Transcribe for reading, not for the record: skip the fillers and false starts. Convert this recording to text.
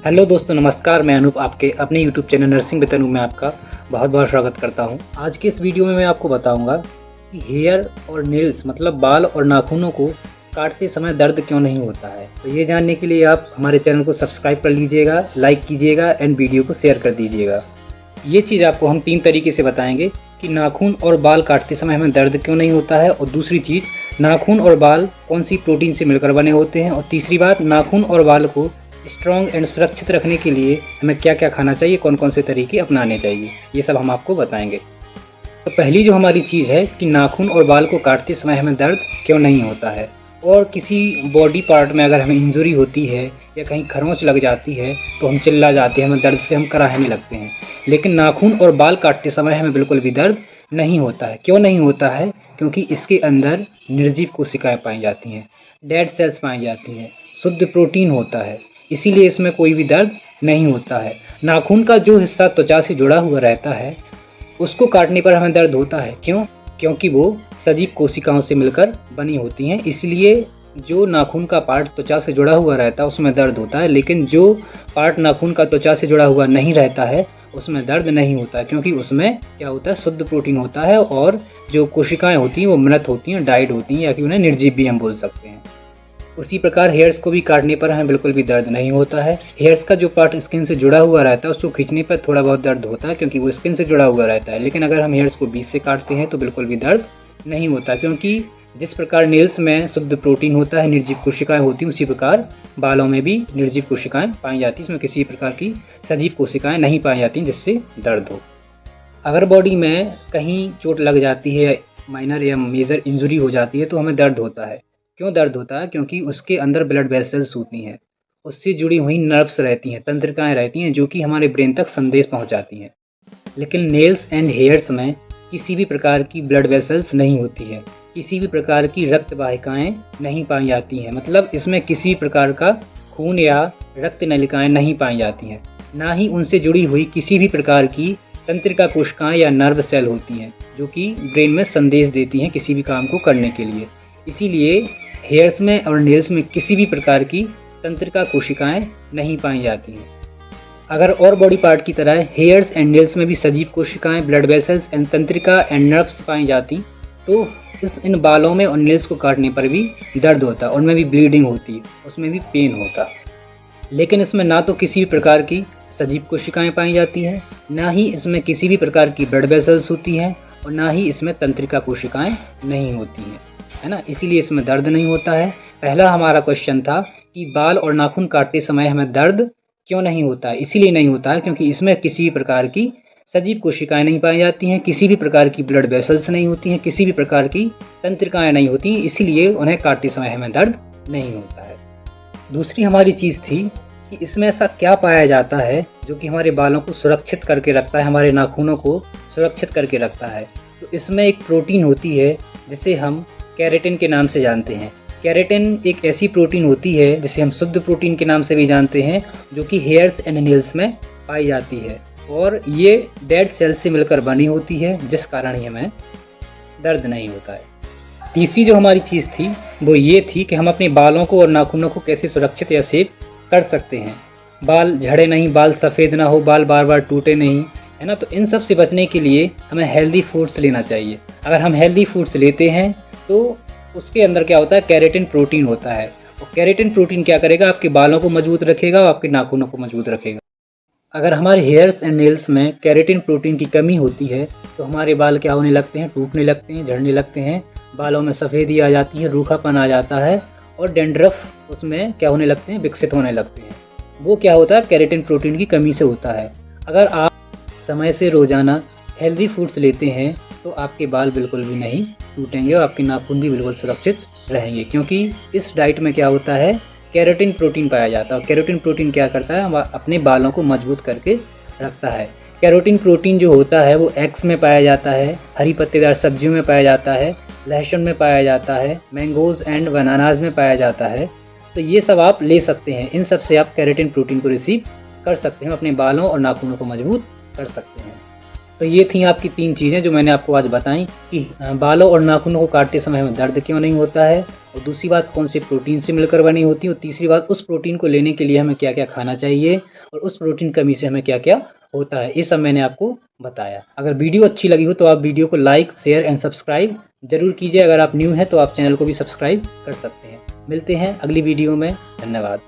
Hello दोस्तों, नमस्कार। मैं अनूप आपके अपने YouTube channel nursing with Anup में आपका बहुत बहुत स्वागत करता हूं। आज के इस वीडियो में मैं आपको बताऊंगा कि हेयर और नेल्स मतलब बाल और नाखूनों को काटते समय दर्द क्यों नहीं होता है। तो ये जानने के लिए आप हमारे चैनल को सब्सक्राइब कर लीजिएगा, लाइक कीजिएगा एंड वीडियो को शेयर कर दीजिएगा। ये चीज़ आपको हम 3 तरीके से बताएंगे कि नाखून और बाल काटते समय हमें दर्द क्यों नहीं होता है, और दूसरी चीज़ नाखून और बाल कौन सी प्रोटीन से मिलकर बने होते हैं, और तीसरी बात नाखून और बाल को स्ट्रॉन्ग एंड सुरक्षित रखने के लिए हमें क्या क्या खाना चाहिए, कौन कौन से तरीके अपनाने चाहिए, ये सब हम आपको बताएंगे। तो पहली जो हमारी चीज़ है कि नाखून और बाल को काटते समय हमें दर्द क्यों नहीं होता है। और किसी बॉडी पार्ट में अगर हमें इंजरी होती है या कहीं खरोंच लग जाती है तो हम चिल्ला जाते हैं, हमें दर्द से हम कराहने लगते हैं। लेकिन नाखून और बाल काटते समय हमें बिल्कुल भी दर्द नहीं होता है। क्यों नहीं होता है? क्योंकि इसके अंदर निर्जीव कोशिकाएं पाई जाती हैं, डेड सेल्स पाई जाती हैं, शुद्ध प्रोटीन होता है, इसीलिए इसमें कोई भी दर्द नहीं होता है। नाखून का जो हिस्सा त्वचा से जुड़ा हुआ रहता है उसको काटने पर हमें दर्द होता है। क्यों? क्योंकि वो सजीव कोशिकाओं से मिलकर बनी होती हैं, इसलिए जो नाखून का पार्ट त्वचा से जुड़ा हुआ रहता है उसमें दर्द होता है। लेकिन जो पार्ट नाखून का त्वचा से जुड़ा हुआ नहीं रहता है उसमें दर्द नहीं होता है, क्योंकि उसमें क्या होता है, शुद्ध प्रोटीन होता है और जो कोशिकाएं होती हैं वो मृत होती हैं, डाइड होती हैं, या कि उन्हें निर्जीव भी हम बोल सकते हैं। उसी प्रकार हेयर्स को भी काटने पर हमें बिल्कुल भी दर्द नहीं होता है। हेयर्स का जो पार्ट स्किन से जुड़ा हुआ रहता है उसको खींचने पर थोड़ा बहुत दर्द होता है, क्योंकि वो स्किन से जुड़ा हुआ रहता है। लेकिन अगर हम हेयर्स को बीच से काटते हैं तो बिल्कुल भी दर्द नहीं होता, क्योंकि जिस प्रकार नेल्स में शुद्ध प्रोटीन होता है, निर्जीव कोशिकाएं होती हैं, उसी प्रकार बालों में भी निर्जीव कोशिकाएं पाई जाती हैं। इसमें किसी प्रकार की सजीव कोशिकाएं नहीं पाई जाती जिससे दर्द हो। अगर बॉडी में कहीं चोट लग जाती है, माइनर या मेजर इंजरी हो जाती है, तो हमें दर्द होता है। क्यों दर्द होता है? क्योंकि उसके अंदर ब्लड वेसल्स होती हैं, उससे जुड़ी हुई नर्व्स रहती हैं, तंत्रिकाएं रहती हैं, जो कि हमारे ब्रेन तक संदेश पहुंचाती हैं। लेकिन नेल्स एंड हेयर्स में किसी भी प्रकार की ब्लड वेसल्स नहीं होती है, किसी भी प्रकार की रक्त वाहिकाएँ नहीं पाई जाती हैं। मतलब इसमें किसी भी प्रकार का खून या रक्त नलिकाएँ नहीं पाई जाती हैं, ना ही उनसे जुड़ी हुई किसी भी प्रकार की तंत्रिका कोशिकाएँ या नर्व सेल होती हैं, जो कि ब्रेन में संदेश देती हैं किसी भी काम को करने के लिए। इसीलिए हेयर्स में और नेल्स में किसी भी प्रकार की तंत्रिका कोशिकाएं नहीं पाई जाती हैं। अगर और बॉडी पार्ट की तरह हेयर्स एंड नेल्स में भी सजीव कोशिकाएं, ब्लड वेसल्स एंड तंत्रिका एंड नर्व्स पाई जाती तो इन बालों में और नेल्स को काटने पर भी दर्द होता, उनमें भी ब्लीडिंग होती, उसमें भी पेन होता। लेकिन इसमें ना तो किसी भी प्रकार की सजीव कोशिकाएँ पाई जाती है, ना ही इसमें किसी भी प्रकार की ब्लड वेसल्स होती हैं, और ना ही इसमें तंत्रिका कोशिकाएँ नहीं होती हैं, है ना। इसीलिए इसमें दर्द नहीं होता है। पहला हमारा क्वेश्चन था कि बाल और नाखून काटते समय हमें दर्द क्यों नहीं होता है। इसीलिए नहीं होता है क्योंकि इसमें किसी भी प्रकार की सजीव कोशिकाएं नहीं पाई जाती हैं, किसी भी प्रकार की ब्लड वेसल्स नहीं होती हैं, किसी भी प्रकार की तंत्रिकाएं नहीं होती हैं, इसीलिए उन्हें काटते समय हमें दर्द नहीं होता है। दूसरी हमारी चीज़ थी कि इसमें ऐसा क्या पाया जाता है जो कि हमारे बालों को सुरक्षित करके रखता है, हमारे नाखूनों को सुरक्षित करके रखता है। तो इसमें एक प्रोटीन होती है जिसे हम केराटिन के नाम से जानते हैं। केराटिन एक ऐसी प्रोटीन होती है जिसे हम शुद्ध प्रोटीन के नाम से भी जानते हैं, जो कि हेयर्स एंड नेल्स में पाई जाती है, और ये डेड सेल से मिलकर बनी होती है, जिस कारण ही हमें दर्द नहीं होता है। तीसरी जो हमारी चीज़ थी वो ये थी कि हम अपने बालों को और नाखूनों को कैसे सुरक्षित या सेफ कर सकते हैं। बाल झड़े नहीं, बाल सफ़ेद ना हो, बाल बार बार टूटे नहीं, है ना। तो इन सब से बचने के लिए हमें हेल्दी फूड्स लेना चाहिए। अगर हम हेल्दी फूड्स लेते हैं तो उसके अंदर क्या होता है, केराटिन प्रोटीन होता है, और केराटिन प्रोटीन क्या करेगा, आपके बालों को मजबूत रखेगा और आपके नाखूनों को मजबूत रखेगा। अगर हमारे हेयर्स एंड नेल्स में केराटिन प्रोटीन की कमी होती है तो हमारे बाल क्या होने लगते हैं, टूटने लगते हैं, झड़ने लगते हैं, बालों में सफ़ेदी आ जाती है, रूखापन आ जाता है, और डैंड्रफ उसमें क्या होने लगते हैं, विकसित होने लगते हैं। वो क्या होता है, केराटिन प्रोटीन की कमी से होता है। अगर आप समय से रोज़ाना हेल्दी फूड्स लेते हैं तो आपके बाल बिल्कुल भी नहीं टूटेंगे और आपके नाखून भी बिल्कुल सुरक्षित रहेंगे, क्योंकि इस डाइट में क्या होता है, केराटिन प्रोटीन पाया जाता है। और केराटिन प्रोटीन क्या करता है, अपने बालों को मजबूत करके रखता है। केराटिन प्रोटीन जो होता है वो एग्स में पाया जाता है, हरी पत्तेदार सब्जियों में पाया जाता है, लहसुन में पाया जाता है, मैंगोज़ एंड बनानाज में पाया जाता है। तो ये सब आप ले सकते हैं, इन सब से आप केराटिन प्रोटीन को रिसीव कर सकते हैं, अपने बालों और नाखूनों को मजबूत कर सकते हैं। तो ये थी आपकी 3 चीज़ें जो मैंने आपको आज बताई कि बालों और नाखूनों को काटते समय हमें दर्द क्यों नहीं होता है, और दूसरी बात कौन से प्रोटीन से मिलकर बनी होती है, और तीसरी बात उस प्रोटीन को लेने के लिए हमें क्या क्या खाना चाहिए, और उस प्रोटीन कमी से हमें क्या क्या होता है, ये सब मैंने आपको बताया। अगर वीडियो अच्छी लगी हो तो आप वीडियो को लाइक, शेयर एंड सब्सक्राइब जरूर कीजिए। अगर आप न्यू हैं तो आप चैनल को भी सब्सक्राइब कर सकते हैं। मिलते हैं अगली वीडियो में। धन्यवाद।